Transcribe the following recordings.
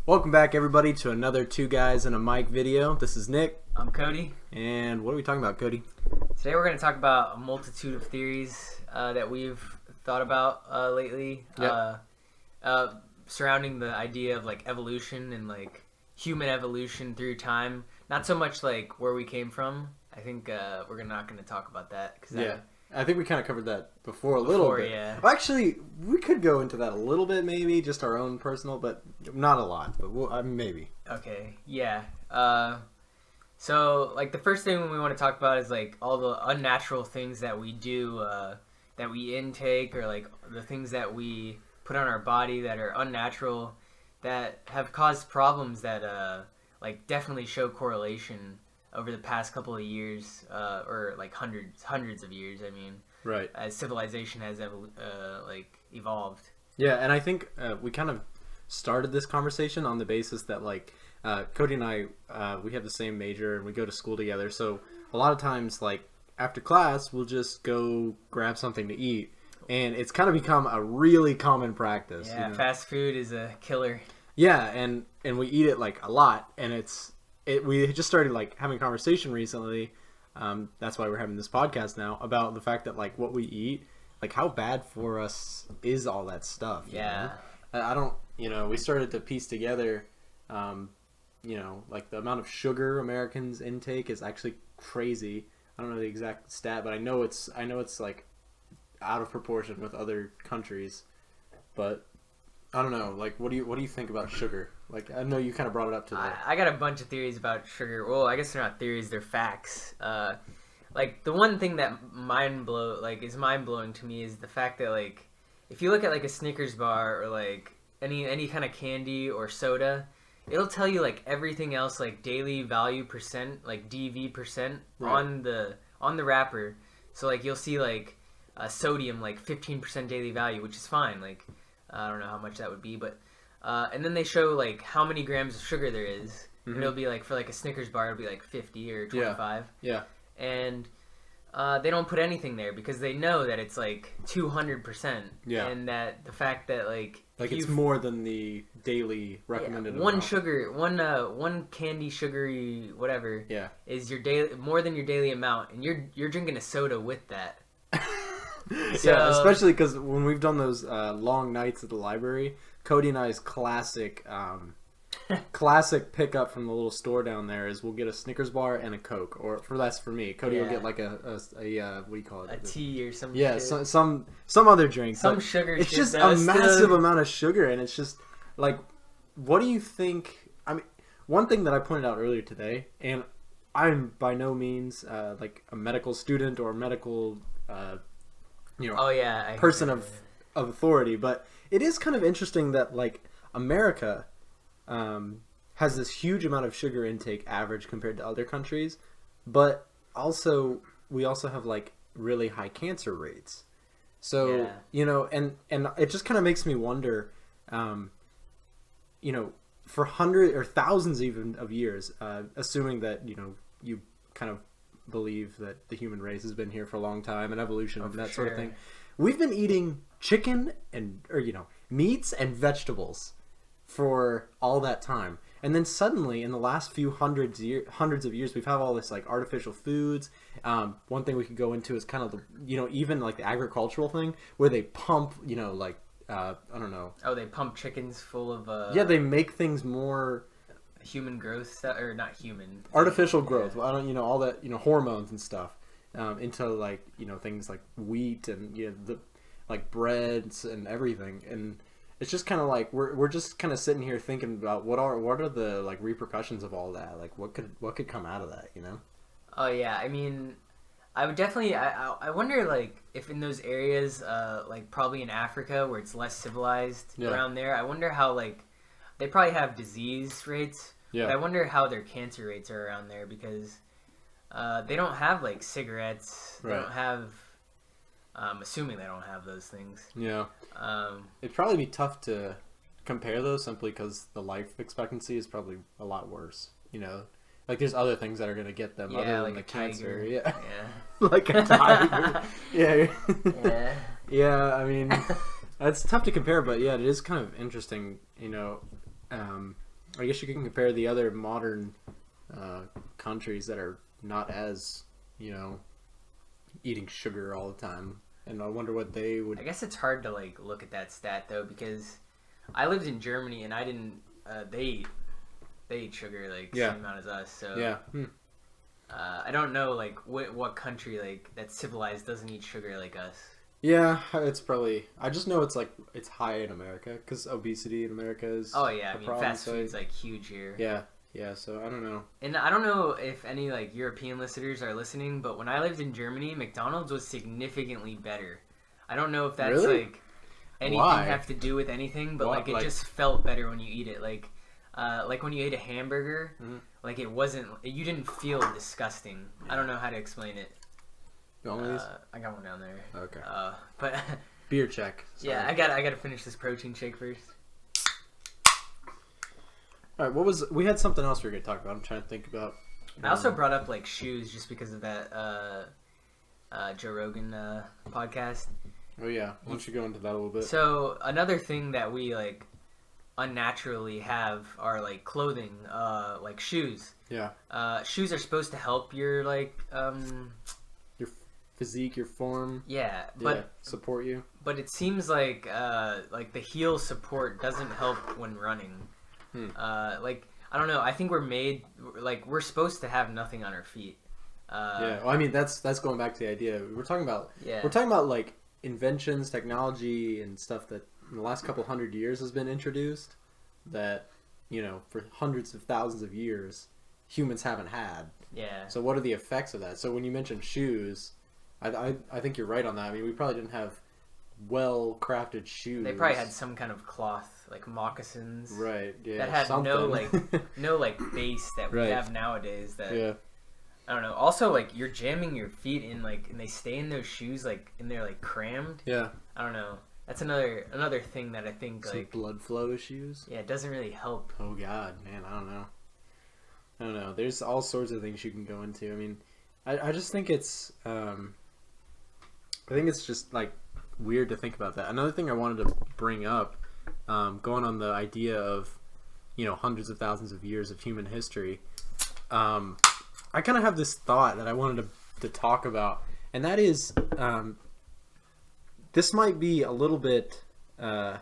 Welcome back, everybody, to another Two Guys and a Mic video. This is Nick. I'm Cody. And what are we talking about, Cody? Today we're going to talk about a multitude of theories that we've thought about lately, surrounding the idea of like evolution and like human evolution through time. Not so much like where we came from. I think we're not going to talk about that. I think we kind of covered that before a little bit. Yeah. Well, actually, we could go into that a little bit, maybe, just our own personal, but not a lot. But maybe. Okay. Yeah. So like the first thing we want to talk about is like all the unnatural things that we do, that we intake, or like the things that we put on our body that are unnatural, that have caused problems that like definitely show correlation over the past couple of years, or like hundreds of years. I mean, right, as civilization has evolved. Yeah, and I think we kind of started this conversation on the basis that like Cody and I, we have the same major and we go to school together. So a lot of times, like after class, we'll just go grab something to eat, and it's kind of become a really common practice. Yeah, you know? Fast food is a killer. Yeah, and we eat it like a lot, and we just started like having a conversation recently. That's why we're having this podcast now about the fact that like what we eat, like how bad for us is all that stuff. Yeah. You know? I don't, we started to piece together, like the amount of sugar Americans intake is actually crazy. I don't know the exact stat, but I know it's like out of proportion with other countries. But I don't know. Like, what do you think about sugar? Like, I know you kind of brought it up today. I got a bunch of theories about sugar. Well, I guess they're not theories; they're facts. Like the one thing that is mind blowing to me is the fact that like, if you look at like a Snickers bar or like any kind of candy or soda, it'll tell you like everything else, like daily value percent, like DV percent, right, on the wrapper. So like you'll see like sodium like 15% daily value, which is fine. Like I don't know how much that would be, but and then they show like how many grams of sugar there is, mm-hmm, and it'll be like for like a Snickers bar, it'll be like 50 or 25. Yeah. And they don't put anything there because they know that it's like 200%. Yeah. And that the fact that like it's more than the daily recommended. Yeah, one candy sugary whatever. Yeah. Is more than your daily amount, and you're drinking a soda with that. So, yeah, especially because when we've done those long nights at the library, Cody and I's classic pickup from the little store down there is we'll get a Snickers bar and a Coke, or that's for me. Cody will get like a what do you call it? A tea or some yeah, shit. some other drink. Some sugar. It's just a massive amount of sugar, and it's just like, what do you think? I mean, one thing that I pointed out earlier today, and I'm by no means like a medical student or a medical person of authority, but it is kind of interesting that like America has this huge amount of sugar intake average compared to other countries, but we also have like really high cancer rates. So and it just kind of makes me wonder, for hundreds or thousands even of years, assuming that you kind of believe that the human race has been here for a long time and evolution and that sort of thing, we've been eating chicken or meats and vegetables for all that time, and then suddenly in the last few hundreds of years we've had all this like artificial foods. One thing we could go into is kind of the even like the agricultural thing where they pump I don't know. Oh, they pump chickens full of they make things more human growth stuff, or not human, artificial growth. I don't all that hormones and stuff into like things like wheat and the like breads and everything, and it's just kind of like we're just kind of sitting here thinking about what are the like repercussions of all that, like what could come out of that, Oh yeah, I mean, I would definitely I wonder like if in those areas like probably in Africa where it's less civilized around there, I wonder how like they probably have disease rates. Yeah. But I wonder how their cancer rates are around there because they don't have like cigarettes. They don't have. I'm assuming they don't have those things. Yeah. It'd probably be tough to compare those simply because the life expectancy is probably a lot worse. Like there's other things that are gonna get them other than the cancer. Yeah. Like a tiger. Yeah. Yeah. I mean, it's tough to compare, but yeah, it is kind of interesting. I guess you can compare the other modern countries that are not as, eating sugar all the time. And I wonder what they would... I guess it's hard to, like, look at that stat, though, because I lived in Germany, and I didn't... They eat sugar, like, the same amount as us, so... Yeah. I don't know, like, what country, like, that's civilized doesn't eat sugar like us. Yeah, it's probably... I just know it's high in America, because obesity in America is fast food's, like, huge here. Yeah, so I don't know. And I don't know if any, like, European listeners are listening, but when I lived in Germany, McDonald's was significantly better. I don't know if that's, like, anything have to do with anything, but, like, it just felt better when you eat it. Like when you ate a hamburger, like, you didn't feel disgusting. Yeah. I don't know how to explain it. I got one down there. Okay. But... Beer check. Sorry. Yeah, I gotta finish this protein shake first. All right, we had something else we were going to talk about. I'm trying to think about. I also brought up, like, shoes just because of that Joe Rogan podcast. Oh, yeah. Why don't you go into that a little bit? So, another thing that we, like, unnaturally have are, like, clothing, like shoes. Yeah. Shoes are supposed to help your, like... your physique, your form. Yeah, but... support you. But it seems like the heel support doesn't help when running. Like, I don't know. I think we're supposed to have nothing on our feet. Well, I mean, that's going back to the idea. We're talking about like inventions, technology, and stuff that in the last couple hundred years has been introduced that, for hundreds of thousands of years, humans haven't had. Yeah. So what are the effects of that? So when you mentioned shoes, I think you're right on that. I mean, we probably didn't have well-crafted shoes. They probably had some kind of cloth, like moccasins, right? Yeah, that had something. no base that we have nowadays. That I don't know. Also, like, you're jamming your feet in, like, and they stay in those shoes, like, and they're like crammed. Yeah. I don't know. That's another thing that I think some like blood flow issues. Yeah, it doesn't really help. Oh God, man, I don't know. There's all sorts of things you can go into. I mean, I just think it's just like weird to think about that. Another thing I wanted to bring up, going on the idea of, hundreds of thousands of years of human history, I kind of have this thought that I wanted to talk about, and that is, this might be a little bit of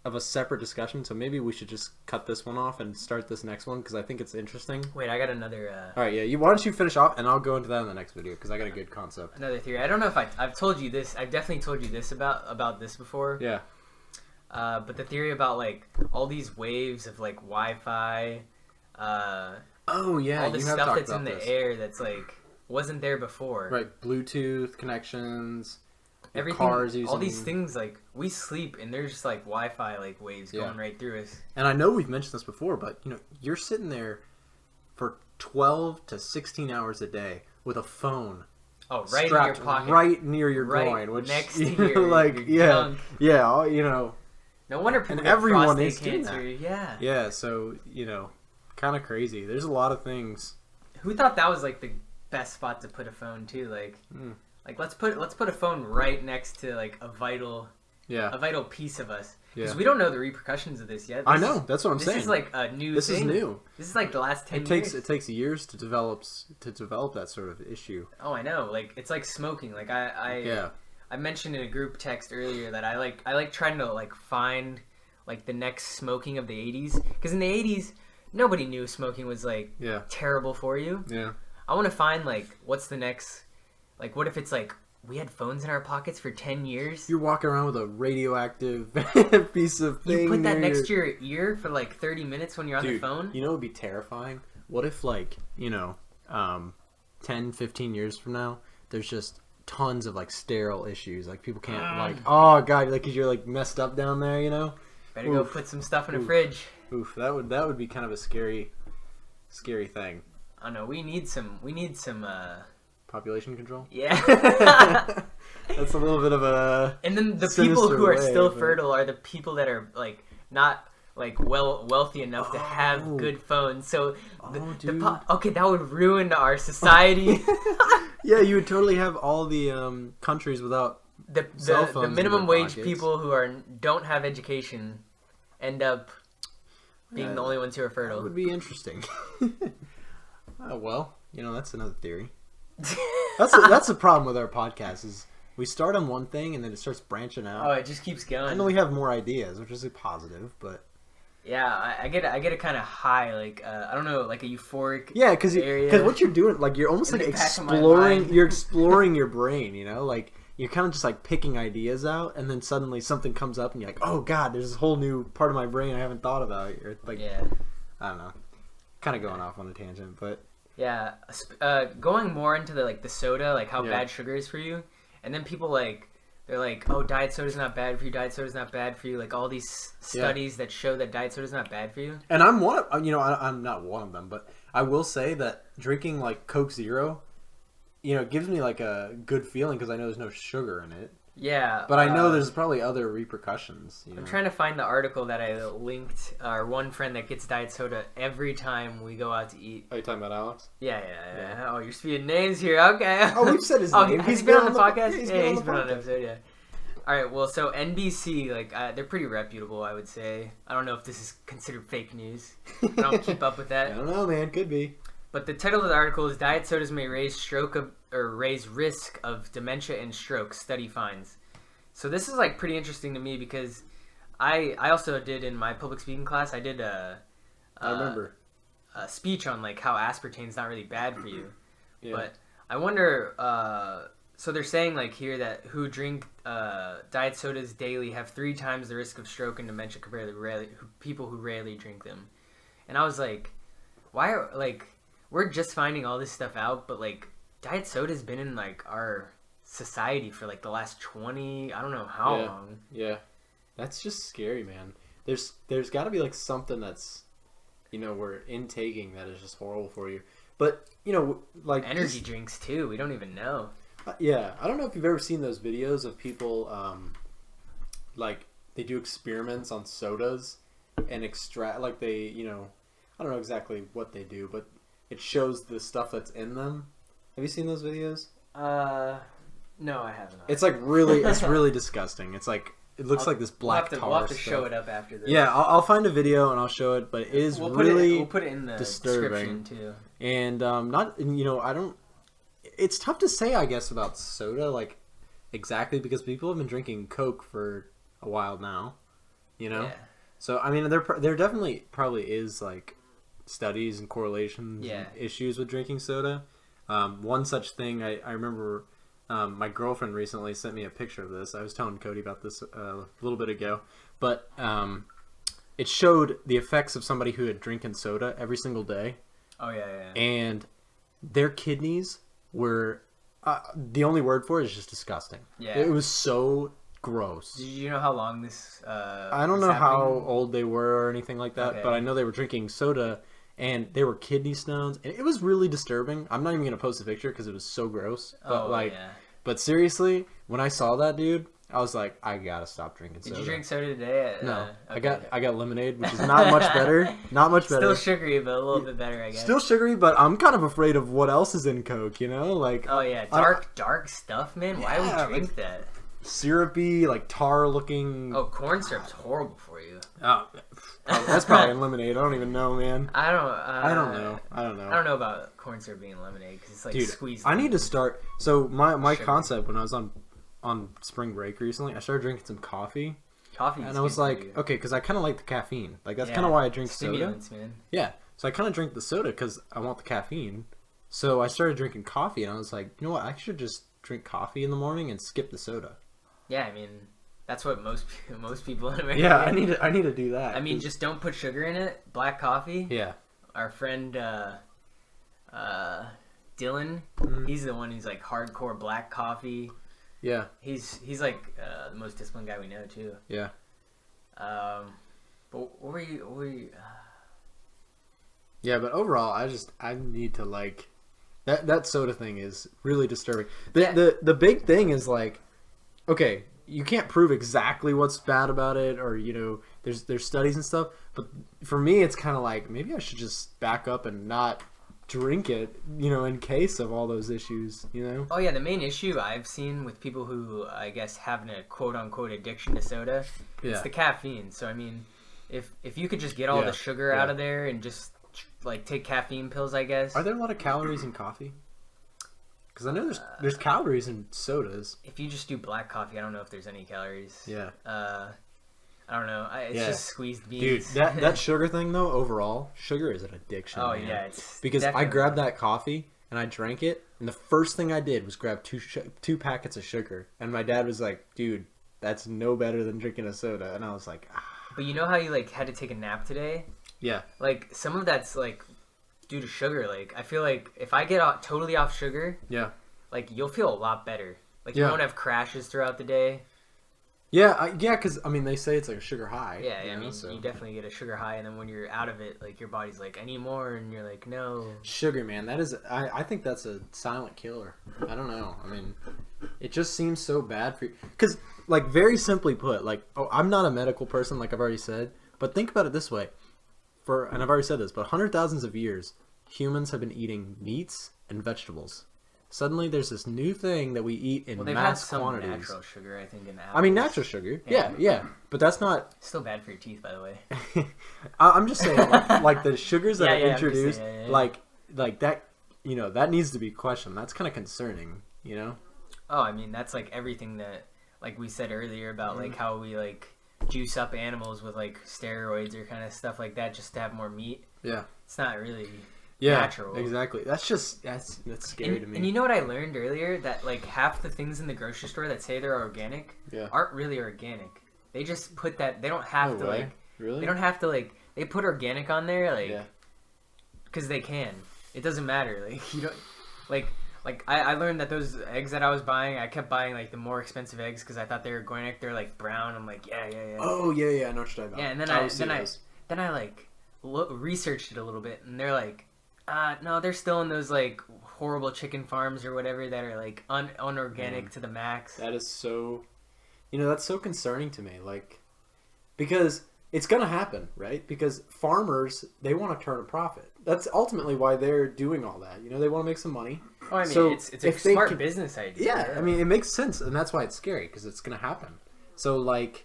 a separate discussion, so maybe we should just cut this one off and start this next one, because I think it's interesting. Wait, I got another... All right, yeah. Why don't you finish off, and I'll go into that in the next video, because I got a good concept. Another theory. I don't know if I've told you this. I've definitely told you this about this before. Yeah. But the theory about, like, all these waves of, like, Wi-Fi... oh, yeah, all the stuff that's in the air that's, like, wasn't there before. Right, Bluetooth connections... Everything, cars using... all these things, like, we sleep and there's just like Wi-Fi like waves going right through us. And I know we've mentioned this before, but you're sitting there for 12 to 16 hours a day with a phone. Oh, right in your pocket, right near your groin, which next to your like your junk. No wonder people and get everyone prostate is doing cancer. That. Yeah. So kind of crazy. There's a lot of things. Who thought that was like the best spot to put a phone too? Like. Like let's put a phone right next to like a vital piece of us, because we don't know the repercussions of this yet. I know, that's what I'm saying. This is like a new thing. This is new. This is like the last 10 years. It takes years to develop that sort of issue. Oh, I know. Like it's like smoking. Like I mentioned in a group text earlier that I like trying to like find like the next smoking of the 80s, because in the 80s nobody knew smoking was like terrible for you. Yeah. I want to find like what's the next. Like, what if it's like, we had phones in our pockets for 10 years? You're walking around with a radioactive piece of thing. You put that next to your ear for like 30 minutes when you're on the phone? You know what would be terrifying? What if, like, 10, 15 years from now, there's just tons of, like, sterile issues. Like, people can't, like, oh, God, like, because you're, like, messed up down there, Better go put some stuff in a fridge. Oof, that would be kind of a scary thing. I know, we need some, population control? Yeah. That's a little bit of a... And then the people who are still fertile are the people that are, like, not, like, wealthy enough to have good phones. So, okay, that would ruin our society. Yeah, you would totally have all the countries without cell phones. The minimum wage people who don't have education end up being the only ones who are That fertile. would be interesting. Well, that's another theory. That's the problem with our podcast is we start on one thing and then it starts branching out. Oh, it just keeps going. I know we have more ideas, which is a positive, but yeah, I get a kind of high, like I don't know, like a euphoric. yeah, because area what you're doing, like you're almost in like the back of my exploring. mind. You're exploring your brain. Like you're kind of just like picking ideas out, and then suddenly something comes up, and you're like, oh god, there's this whole new part of my brain I haven't thought about. Or like, Yeah. I don't know, kind of going off on a tangent, but Yeah, going more into the soda, like how Yeah. bad sugar is for you, and then people they're like, oh, diet soda's not bad for you, diet soda's not bad for you, like all these studies that show that diet soda's not bad for you. And I'm one of, I'm not one of them, but I will say that drinking like Coke Zero, gives me like a good feeling because I know there's no sugar in it. Yeah, But I know there's probably other repercussions. I'm trying to find the article that I linked. Our one friend that gets diet soda every time we go out to eat. Are you talking about Alex? Yeah. Oh, you're speaking names here. Okay. Oh, we've said his Oh, name. has he been on the podcast? He's Yeah, been he's on the been on an podcast. episode. Yeah. All right. Well, so NBC, they're pretty reputable, I would say. I don't know if this is considered fake news. I don't keep up with I that. don't know, man. Could be. But the title of the article is "Diet Sodas May Raise Raise Risk of Dementia and Stroke." Study finds. So this is pretty interesting to me because I also did in my public speaking class. I did I remember. a speech on how aspartame's not really bad for you. Yeah. But I wonder. So they're saying here that who drink diet sodas daily have 3 times the risk of stroke and dementia compared to people who rarely drink them. And I was like, why are we're just finding all this stuff out, but diet soda's been in our society for the last 20, I don't know how long. Yeah. That's just scary, man. There's got to be something that's we're intaking that is just horrible for you. But Energy drinks too. We don't even know. Yeah, I don't know if you've ever seen those videos of people they do experiments on sodas and extract they I don't know exactly what they do, but it shows the stuff that's in them. Have you seen those videos? No, I haven't. It's really disgusting. It's it looks like this black tar. We'll have to stuff. show it up after this. Yeah, I'll find a video and I'll show it, but it is we'll really put it in the disturbing. description too. And I don't. It's tough to say, I guess, about soda exactly because people have been drinking Coke for a while now. Yeah. So I mean, there definitely probably is studies and correlations and issues with drinking soda. One such thing I remember. My girlfriend recently sent me a picture of this. I was telling Cody about this a little bit ago, but it showed the effects of somebody who had drinking soda every single day. Oh yeah. And their kidneys were the oned word for it is just disgusting. Yeah, it was so gross. Do you know how long this? I don't know how old they were or anything like that, but I know they were drinking soda. And they were kidney stones, and it was really disturbing. I'm not even gonna post a picture because it was so gross. But but seriously, when I saw that, dude, I was like, I gotta stop drinking soda. Did you drink soda today? No, okay. I got lemonade, which is not much better. Not much better. Still sugary, but a little bit better, I guess. Still sugary, but I'm kind of afraid of what else is in Coke. Oh yeah, dark stuff, man. Why would we drink that? Syrupy, tar looking. Oh, corn syrup's horrible for you. Oh, that's probably in lemonade. I don't even know, man. I don't know. I don't know. I don't know about corn syrup being lemonade because it's Dude, squeezed. I need to start. So my concept when I was on spring break recently, I started drinking some coffee. Coffee, and I was like, okay, because I kind of like the caffeine. That's kind of why I drink soda. Man. Yeah, so I kind of drink the soda because I want the caffeine. So I started drinking coffee, and I was like, you know what? I should just drink coffee in the morning and skip the soda. Yeah, I mean, that's what most people in America. Yeah, I need to do that. I mean, just don't put sugar in it. Black coffee. Yeah. Our friend Dylan, he's the one who's hardcore black coffee. Yeah. He's the most disciplined guy we know too. Yeah. But what were you? Yeah, but overall, I need to that soda thing is really disturbing. The big thing is okay, you can't prove exactly what's bad about it, or there's studies and stuff. But for me, it's kind of maybe I should just back up and not drink it, in case of all those issues, Oh yeah, the main issue I've seen with people who I guess have a quote unquote addiction to soda, it's the caffeine. So I mean, if you could just get all the sugar out of there and just like take caffeine pills, I guess. Are there a lot of calories in coffee? Because I know there's calories in sodas. If you just do black coffee, I don't know if there's any calories. Yeah. I don't know. It's just squeezed beans. Dude, that sugar thing though, overall, sugar is an addiction. Oh man. yeah, it's because I grabbed that coffee and I drank it, and the first thing I did was grab two packets of sugar, and my dad was like, "Dude, that's no better than drinking a soda," and I was like, ah. But you know how you like had to take a nap today? Yeah. Like some of that's like due to sugar. Like I feel like if I get totally off sugar, like you'll feel a lot better. Like you won't have crashes throughout the day. Yeah, because I mean they say it's like a sugar high. Yeah, I mean you definitely get a sugar high, and then when you're out of it, like your body's like, I need more, and you're like, no. Sugar, man, that is. I think that's a silent killer. I don't know. I mean, it just seems so bad for you. Because, like, very simply put, like, I'm not a medical person, like I've already said, but think about it this way. And I've already said this, but hundred thousands of years, humans have been eating meats and vegetables. Suddenly, there's this new thing that we eat in mass quantities. They've had some natural sugar, I think, in apples. I mean, natural sugar. Yeah. But that's not... Still bad for your teeth, by the way. I'm just saying, like the sugars that are introduced, like that, you know, that needs to be questioned. That's kind of concerning, you know? Oh, I mean, that's like everything that, like we said earlier about, like, how we, like, juice up animals with, like, steroids or kind of stuff like that just to have more meat. Yeah. It's not really... natural. Exactly. That's scary to me. And you know what I learned earlier? That like half the things in the grocery store that say they're organic aren't really organic. They just put that. They don't have to like. Really? They don't have to like. They put organic on there like. Because they can. It doesn't matter. Like you don't. Like I learned that those eggs that I was buying, I kept buying like the more expensive eggs because I thought they were organic. They're like brown. I'm like yeah. Oh yeah. I know what you're talking about. Yeah, and then I like researched it a little bit, and they're like. No, they're still in those like horrible chicken farms or whatever that are like unorganic to the max. That is so, that's so concerning to me. Like, because it's gonna happen, right? Because farmers, they want to turn a profit. That's ultimately why they're doing all that. They want to make some money. Oh, I mean, so it's a smart business idea. Yeah, I mean, it makes sense, and that's why it's scary because it's gonna happen. So, like,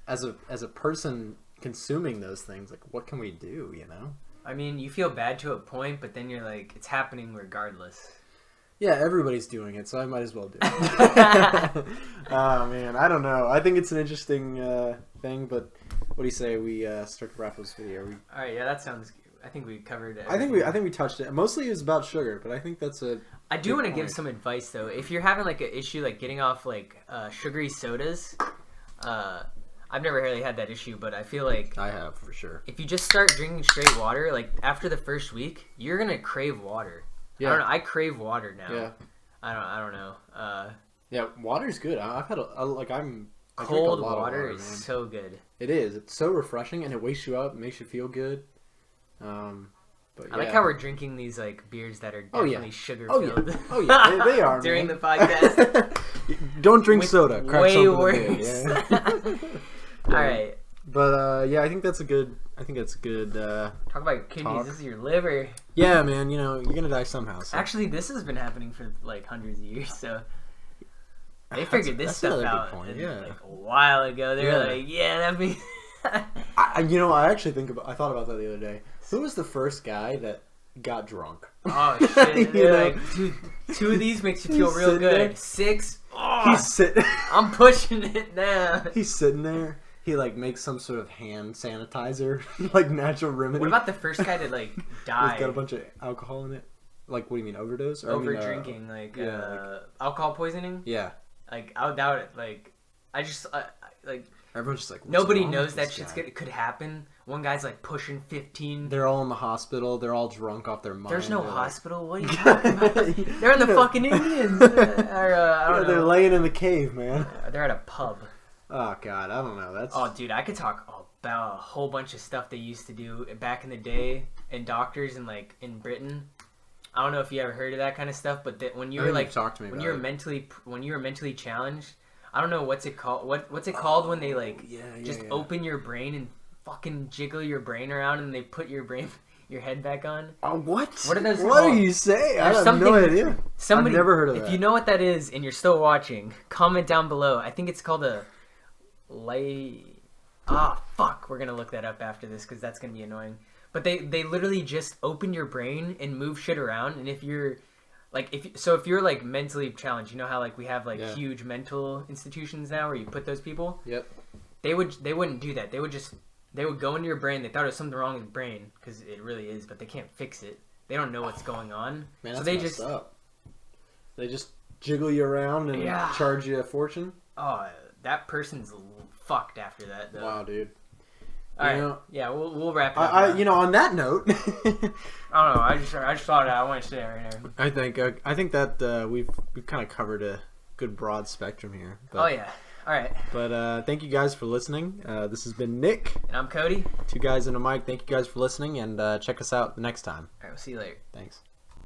as a person consuming those things, like, what can we do? I mean, you feel bad to a point, but then you're like, it's happening regardless. Yeah, everybody's doing it, so I might as well do it. Oh, man, I don't know. I think it's an interesting thing, but what do you say we start to wrap this video? All right, yeah, that sounds good. I think we covered it. I think we touched it. Mostly it was about sugar, but I think that's a I do want to give some advice, though. If you're having, like, an issue, like, getting off, like, sugary sodas, I've never really had that issue, but I feel like... I have, for sure. If you just start drinking straight water, like, after the first week, you're going to crave water. Yeah. I don't know. I crave water now. Yeah. I don't know. Yeah, water's good. I've had cold water is so good. It is. It's so refreshing, and it wakes you up, makes you feel good. But I like how we're drinking these, like, beers that are definitely sugar-filled. Oh, yeah. They are, during the podcast. Don't drink soda. Crack way worse. Yeah. All right. But I think that's a good. Talk about your kidneys. This is your liver. Yeah, man. You're gonna die somehow. So. Actually, this has been happening for like hundreds of years. So they figured this stuff out like a while ago. They were like, "Yeah, that'd be." I thought about that the other day. Who was the first guy that got drunk? Oh shit! They're like, two of these makes you feel real good. There. 6. Oh, he's sitting. I'm pushing it down. He's sitting there. He like makes some sort of hand sanitizer, like natural remedy. What about the first guy that like died? He's got a bunch of alcohol in it. Like, what do you mean, overdose? Over drinking, alcohol poisoning. Yeah. Like, I would doubt it. Like, everyone's just like, nobody knows that shit's could happen. One guy's like pushing 15. They're all in the hospital. They're all drunk off their mind. There's no hospital. What are you talking about? They're in the fucking Indians. I don't know. They're laying in the cave, man. They're at a pub. Oh God, I don't know. Oh, dude, I could talk about a whole bunch of stuff they used to do back in the day, and doctors in Britain. I don't know if you ever heard of that kind of stuff, but when you were like, when you were mentally challenged, I don't know what's it called. What's it called when they open your brain and fucking jiggle your brain around and they put your head back on? What? What are those What called? are you saying? I have no idea. I've never heard of that. If you know what that is and you're still watching, comment down below. I think it's called a Fuck, we're gonna look that up after this because that's gonna be annoying. But they literally just open your brain and move shit around, and if you're like if you're like mentally challenged, you know how like we have like huge mental institutions now where you put those people. Yep. They wouldn't do that. They would go into your brain. They thought there was something wrong with the brain because it really is, but they can't fix it. They don't know what's going on. Man, so that's they messed just up. They just jiggle you around and charge you a fortune. Oh, that person's fucked after that. Though. Wow, dude. All right. Yeah, we'll wrap it up. On that note, I don't know. I just thought I want to say it right there. I think that we've kind of covered a good broad spectrum here. But, oh yeah. All right. But thank you guys for listening. This has been Nick. And I'm Cody. 2 guys and a mic. Thank you guys for listening, and check us out the next time. All right. We'll see you later. Thanks.